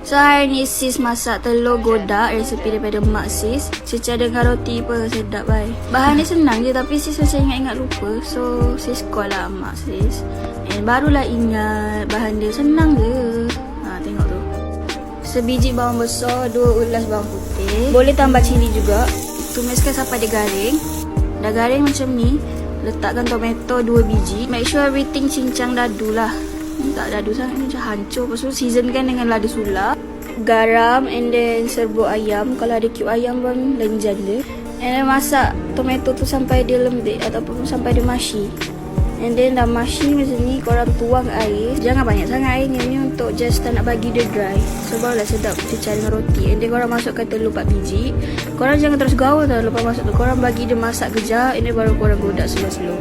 So hari ni sis masak telur godak, resepi daripada mak sis. Cecah dengan roti pun sedap baik. Bahan dia senang je tapi sis macam ingat-ingat lupa. So sis call lah mak sis. And barulah ingat bahan dia senang je. Tengok tu. Sebiji bawang besar, 2 ulas bawang putih. Boleh tambah cili juga. Tumiskan sampai dia garing. Dah garing macam ni, letakkan tomato 2 biji. Make sure everything cincang dadu lah. Tak dadu sangat macam hancur. Lepas tu seasonkan dengan lada sula, garam and then serbuk ayam. Kalau ada cube ayam pun lenjan je. And then masak tomato tu sampai dia lembik ataupun sampai dia mushy. And then dah mushy macam ni, korang tuang air. Jangan banyak sangat airnya, ni untuk just tak nak bagi dia dry. So barulah sedap cecah dengan roti. And then korang masukkan telur 4 biji. Korang jangan terus gaul tau lepas masuk tu. Korang bagi dia masak kejap. And then baru korang godak slow-slow.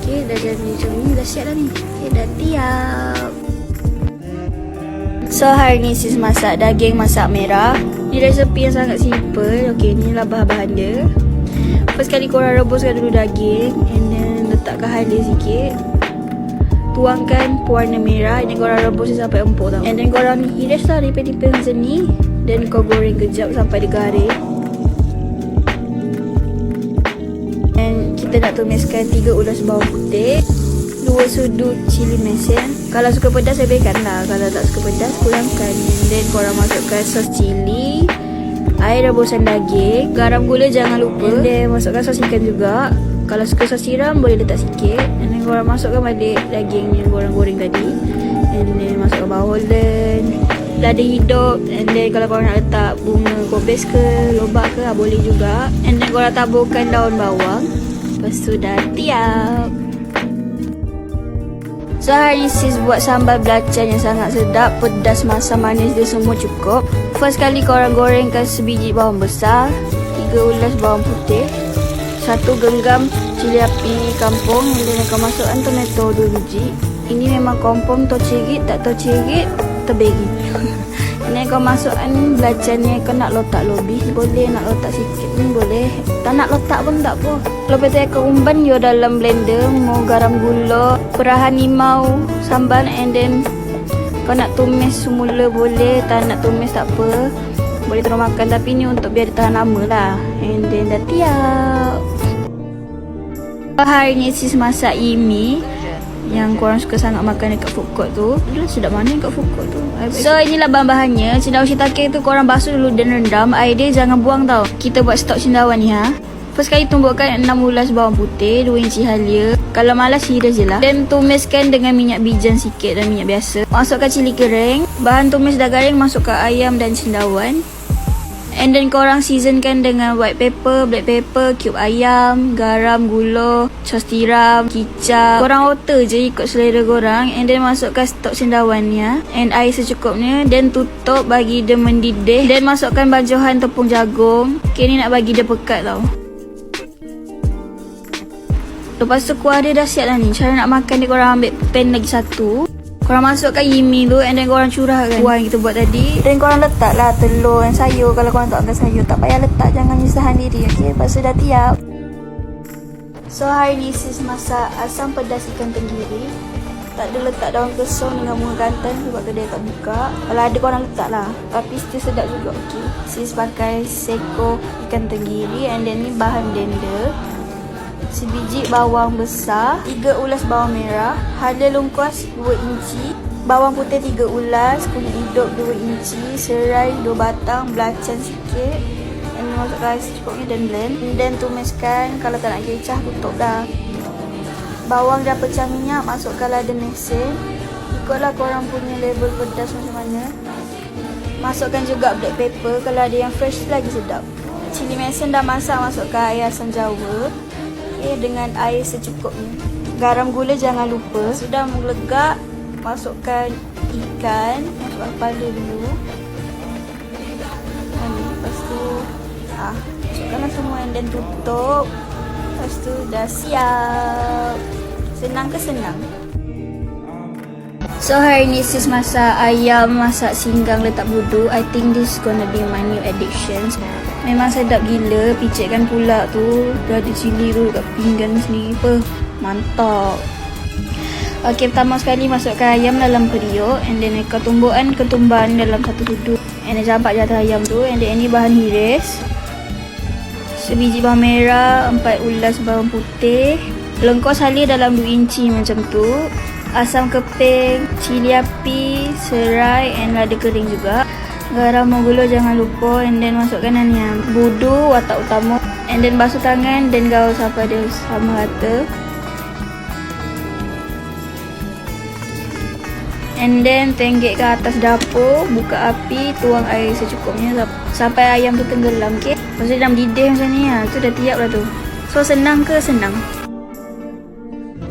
Okay, dah jadi macam ni. Dah siap dah ni. Okay, dah tiap. So hari ni sis masak daging masak merah. Ni resepi yang sangat simple. Okay, ni lah bahan-bahan dia. First kali korang rebuskan dulu daging. And then letakkan halia sikit. Tuangkan pewarna merah. And then korang rebus dia sampai empuk tau. And then korang hiris lah tipis-tipis macam ni. Then kau goreng kejap sampai dia garing. And kita nak tumiskan 3 ulas bawang putih, 2 sudu cili mesin. Kalau suka pedas lebihkan lah. Kalau tak suka pedas kurangkan. And then korang masukkan sos cili, air rebusan daging, garam gula jangan lupa. And then masukkan sos ikan juga. Kalau suka sos tiram boleh letak sikit. And then korang masukkan balik daging yang korang goreng tadi. And then masukkan bawang holland, lada hidup. And then kalau korang nak letak bunga kobis ke lobak ke boleh juga. And then korang taburkan daun bawang. Lepas tu dah tiap. So hari ni sis buat sambal belacan yang sangat sedap. Pedas, masam, manis dia semua cukup. First kali korang gorengkan sebiji bawang besar, 3 ulas bawang putih, 1 genggam cili api kampung. Dan kau masukkan tomato 2 biji. Ini memang confirm tau cirit, tak tau cirit terbegi. Ini kau masukkan belacannya. Kau nak letak lebih boleh, nak letak sikit pun boleh. Tak nak letak pun tak apa. Lepas tu kau umban yo dalam blender. Mau garam gula, perahan limau, sambal. And then kau nak tumis semula boleh, tak nak tumis tak apa. Boleh terus makan tapi ni untuk biar dia tahan lama lah. And then dah tiap. Hari ni sis masak imi yang korang suka sangat makan dekat food court tu. Dah sedap mana dekat food court tu. So inilah bahan-bahannya. Cendawan shiitake tu korang basuh dulu dan rendam. Air dia jangan buang tau. Kita buat stok cendawan ni ha. First kali tumbukkan 6 ulas bawang putih, 2 inci halia. Kalau malas hiris je lah. Dan tumiskan dengan minyak bijan sikit dan minyak biasa. Masukkan cili kering. Bahan tumis dah garing, masukkan ayam dan cendawan. And then korang seasonkan dengan white pepper, black pepper, cube ayam, garam, gula, sos tiram, kicap. Korang alter je ikut selera korang. And then masukkan stok cendawannya and air secukupnya. Then tutup bagi dia mendidih. Then masukkan bajohan tepung jagung. Okay, ni nak bagi dia pekat tau. Lepas tu kuah dia dah siap dah ni. Cara nak makan dia, korang ambil pan lagi satu. Korang masukkan yimi tu and then korang curahkan kuah yang kita buat tadi. Then korang letak lah telur dan sayur. Kalau korang tak makan sayur, tak payah letak, jangan nyusahan diri. Okay, lepas tu dah tiap. So hari ni sis masak asam pedas ikan tenggiri. Tak ada letak daun kesong dengan bunga kantan sebab kedai tak buka. Kalau ada korang letak lah, tapi still sedap juga. Okay, sis pakai seko ikan tenggiri. And then ni bahan blender, sebiji bawang besar, 3 ulas bawang merah, halia lengkuas 2 inci, bawang putih 3 ulas, kunyit hidup 2 inci, serai 2 batang, belacan sikit. And masukkan air secukupnya dan blend. Dan tumiskan. Kalau tak nak kecah, tutup dah. Bawang dah pecah minyak, masukkan lada mesin. Ikutlah korang punya level pedas macam mana. Masukkan juga black pepper. Kalau ada yang fresh lagi sedap. Cili mesin dah masak, masukkan air asam jawa. Dengan air secukupnya. Garam gula jangan lupa. Sudah melegak, masukkan ikan. Masukkan kepala dulu. Lepas tu masukkanlah semua dan tutup. Lepas tu dah siap. Senang ke senang? So hari ni sis masak ayam masak singgang letak budu. I think this gonna be my new addiction. Memang sedap gila. Picitkan pula tu. Dah ada cili tu dekat pinggan sendiri apa. Mantap. Okay, pertama sekali masukkan ayam dalam periuk. And then ketumbuhan dalam satu sudu. And then campak je atas ayam tu. And then ini bahan hiris. Sebiji bawang merah, 4 ulas bawang putih. Lengkuas halia dalam 2 inci macam tu. Asam keping, cili api, serai and lada kering juga. Garam dan gula jangan lupa. And then masukkan anian budu, watak utama. And then basuh tangan dan gaul sampai dia sama rata. And then tenggek ke atas dapur, buka api, tuang air secukupnya sampai ayam tu tenggelam. Okay? Lepas tu dalam didih macam ni lah. Tu dah tiap lah tu. So senang ke? Senang.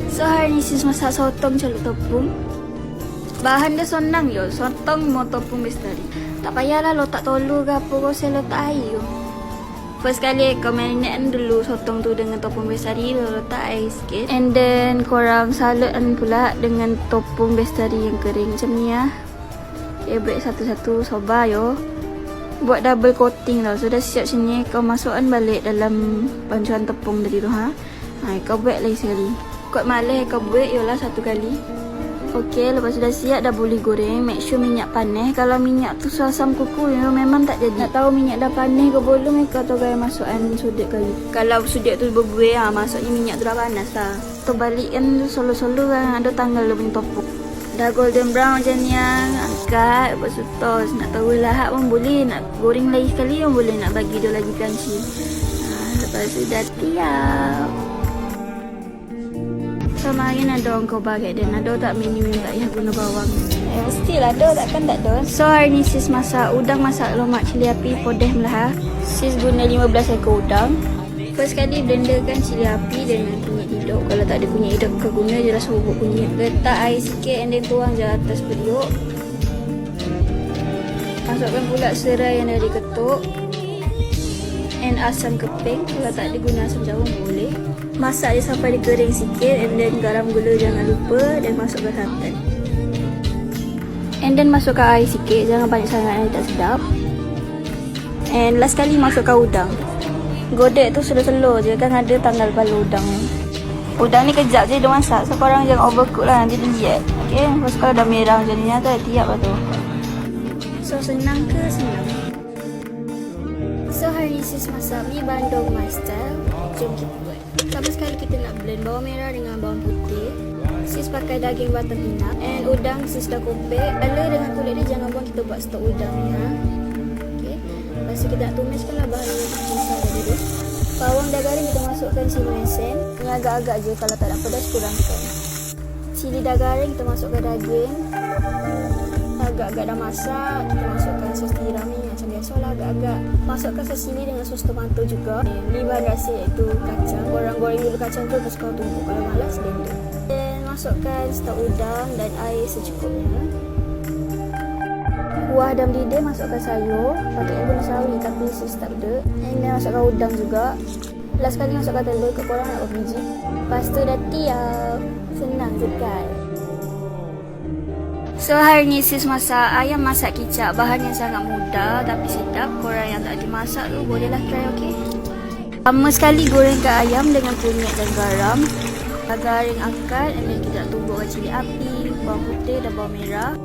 So hari ni sis masak sotong celup tepung. Bahan dia senang je. Sotong mau tepung bestari. Tak payahlah letak telur ke apa kau saya letak air je. First kali kau marinate dulu sotong tu dengan tepung bestari, lalu letak air sikit. And then korang salatkan pula dengan tepung bestari yang kering macam ni lah. Okay, break satu-satu soba yo. Buat double coating tau. So dah siap sini, kau masukkan balik dalam pancuran tepung tadi tu ha. Kau buat lagi sekali. Kau malas kau buat yolah satu kali. Okey, lepas sudah siap dah boleh goreng. Make sure minyak panas. Kalau minyak tu asam kuku memang tak jadi. Nak tahu minyak dah panas ke belum, kau tahu gaya masukkan sudet kali. Kalau sudet tu berbuih maksudnya minyak tu dah panas lah. Tu balikkan tu solo-solo kan ada tanggal dia punya topuk. Dah golden brown macam ni angkat. Lepas tu tos. Nak tahu lahap pun boleh. Nak goreng lagi sekali pun boleh. Nak bagi dia lagi crunchy. Lepas tu dah tiap. Sama hari ada orang kau baget dan ada tak menu yang tak payah guna bawang. Mestilah ada, takkan tak ada. So hari ni sis masak udang masak lemak cili api podeh melahar. Sis guna 15 ekor udang. First kali blenderkan cili api dengan kunyit hidup. Kalau tak ada kunyit hidup kau guna je rasa bubuk kunyit. Letak air sikit and then tuang je atas periuk. Masukkan pula serai yang dah diketuk. And asam keping. Kalau tak ada guna asam jawa boleh. Masak dia sampai dia kering sikit. And then garam gula jangan lupa. Dan masukkan santan. And then masukkan air sikit. Jangan banyak sangat, air tak sedap. And last kali masukkan udang. Godek tu slow-slow je. Kan ada tanggal kepala udang. Udang ni kejap je dia masak. So korang jangan overcook lah, nanti dia liat. Okay, lepas kalau dah merah macam ni tu tiap lah tu. So senang ke? Senang. So hari ni sis masak mi bandung my style. Jom kita buat. Pertama sekali kita nak blend bawang merah dengan bawang putih. Sis pakai daging batang pinak. And udang sis dah kopek. Kepala dengan kulit dia jangan buang, kita buat stok udang ni ha. Okay. Lepas tu kita nak tumiskan lah bahan yang kisah tadi tu. Bawang dah garing kita masukkan cili sen. Ni agak-agak je, kalau tak nak pedas kurangkan. Cili dah garing kita masukkan daging. Agak-agak dah masak, kita masukkan sos tiram ni macam biasalah agak-agak. Masukkan sos cili dengan sos tomato juga. Ni bahan rahsia iaitu kacang. Korang goreng dulu kacang tu, lepas kau tunggu. Kalau malas blender. Dan masukkan stok udang dan air secukupnya. Kuah dam didih masukkan sayur. Patutnya guna sawi tapi sis tak ada. And then masukkan udang juga. Last kali masukkan telur ke korang nak berapa biji. Lepas tu dah tiap. Senang je kan. So hari ni sis masak ayam masak kicap. Bahan yang sangat mudah tapi sedap. Korang yang tak dimasak tu bolehlah try, okay? Pertama sekali gorengkan ayam dengan kunyit dan garam. Dah garing angkat. And then kita nak tumbukkan cili api, bawang putih dan bawang merah.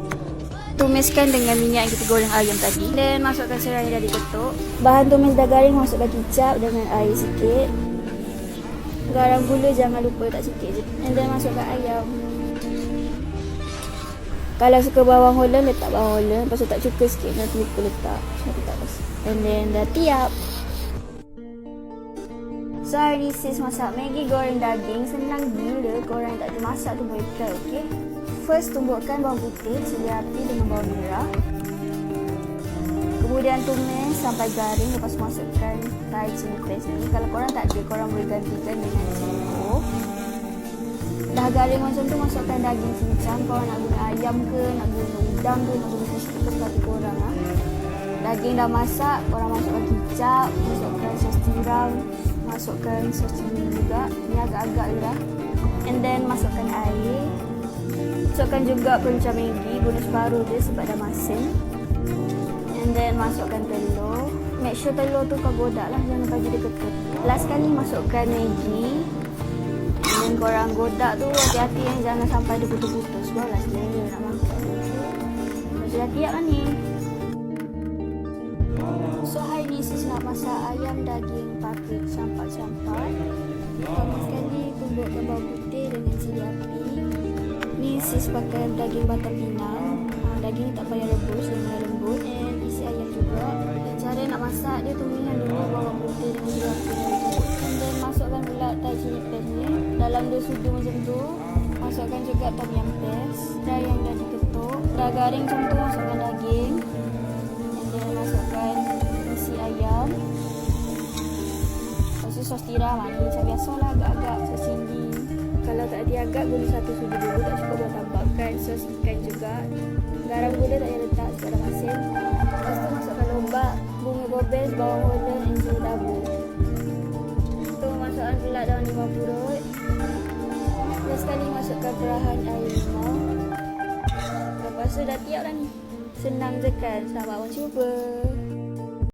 Tumiskan dengan minyak yang kita goreng ayam tadi. Dan masukkan serai yang dah diketuk. Bahan tumis dah garing, masukkan kicap dengan air sikit. Garam gula jangan lupa, tak sikit je. And then masukkan ayam. Kalau suka bawang holland, letak bawang holland. Lepas tu tak cuka sikit, nanti lupa letak. Nanti tak pas. And then dah tiap. So hari ni sis masak Maggi goreng daging. Senang gila. Korang yang tak ada masak tu boleh try, okay? First tumbukkan bawang putih, cili api dengan bawang merah. Kemudian tumis sampai garing. Lepas masukkan Thai chili paste ni. Kalau korang tak ada, korang boleh gantikan dengan cili. Dah garing macam tu, masukkan daging cincang. Korang nak guna ayam ke, nak guna udang ke, nak guna fish ke, seperti korang lah. Daging dah masak, korang masukkan kicap, masukkan sos tiram, masukkan sos cili juga. Ni agak-agak je dah. And then masukkan air. Masukkan juga pencah Maggi, guna separuh je sebab dah masin. And then masukkan telur. Make sure telur tu kau godak lah, jangan bagi dia kekal. Last kali masukkan Maggi. And then yang korang godak tu hati-hati jangan sampai dia putus-putus. Barulah selera nak makan. Sudah siap kan ni? So hari ni sis nak masak ayam daging pakai campak-campak. Pertama sekali tumbukkan bawang putih dengan cili api. Ni sis pakai daging batang pinang. Daging tak payah rebus, dengan lembut. And isi ayam juga. Cara nak masak dia tumiskan dulu bawang putih dengan cili api lembut. And then masukkan pula Thai chili paste ni. Dalam dia sudu macam tu, masukkan juga tom yum paste. Dah yang dah diketuk, dah garing macam tu, masukkan daging. And then masukkan isi ayam. Lepas tu sos tiram ni macam biasalah, agak-agak sos cili. Kalau tak diagak, guna satu sudu dulu. Tak cukup buat tambahkan sos ikan juga. Garam gula tak payah letak secara masin. Lepas tu masukkan lobak, bunga gobes, bawang holland dan jeruk dabur. Tu masukkan pula daun limau purut. Last sekali masukkan perahan air limau. Lepas tu dah siap dah ni. Senang je kan? Selamat mencuba.